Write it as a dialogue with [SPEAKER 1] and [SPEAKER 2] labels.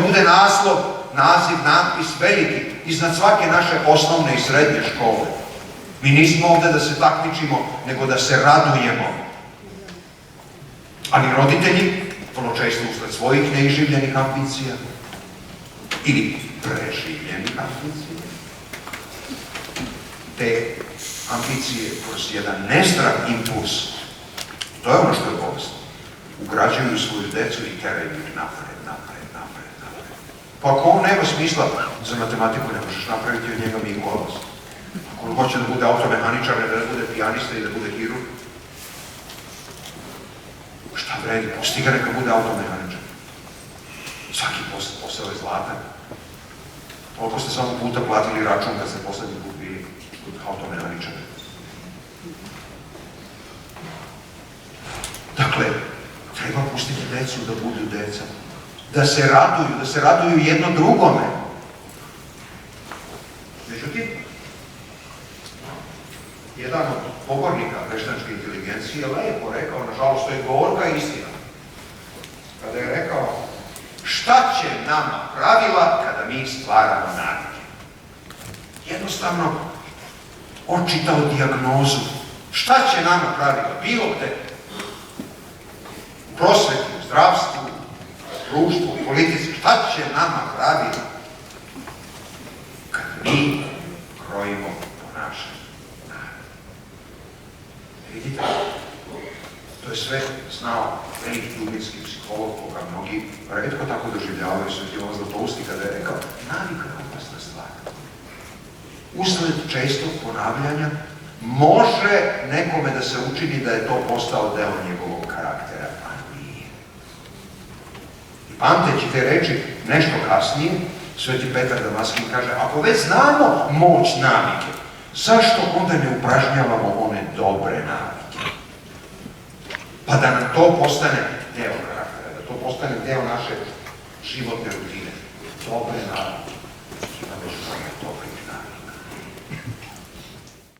[SPEAKER 1] to bude naslov, naziv, natpis veliki iznad svake naše osnovne i srednje škole. Mi nismo ovde da se takmičimo, nego da se radujemo. Ali roditelji, vrlo često usled svojih neiživljenih ambicija ili preživljenih ambicija, te ambicije kroz jedan nezdrav impuls, to je ono što je bolest, ugrađuju svoju decu i teraju ih napred. Pa ako on nema smisla za matematiku, ne možeš napraviti od njega Mikolaus. Ako on hoće da bude automehaničar, ne da bude pijanista i da bude hirurg, šta vredi, pusti ga neka bude automehaničar. Svaki posao je zlatan. Koliko ste samo puta platili račun kad ste poslednji put bili kod automehaničara? Dakle, treba pustiti decu da budu deca. Da se raduju jedno drugome. Međutim, jedan od pobornika veštačke inteligencije lepo rekao, nažalost, to je gorka istina, kada je rekao šta će nama pravila kada mi stvaramo navike. Jednostavno, očitao dijagnozu. Šta će nama pravila? Bilo gde. U prosveti, u zdravstvu, društvu, u politici, šta će nama pravila kad mi krojimo ponašanje? Vidite, to je sve znao veliki dubinski psiholog, koga mnogi retko tako doživljavaju, Sveti Jovan Zlatousti, kada je rekao, navika je opasna stvar. Usled čestog ponavljanja može nekome da se učini da je to postao deo njegovog karaktera, a nije. I pamteći te reči, nešto kasnije, Sveti Petar Damaskin kaže, ako već znamo moć navike, zašto onda ne upražnjavamo one dobre navike? Pa da nam to postane deo karaktera, da to postane deo naše životne rutine. Dobre navike.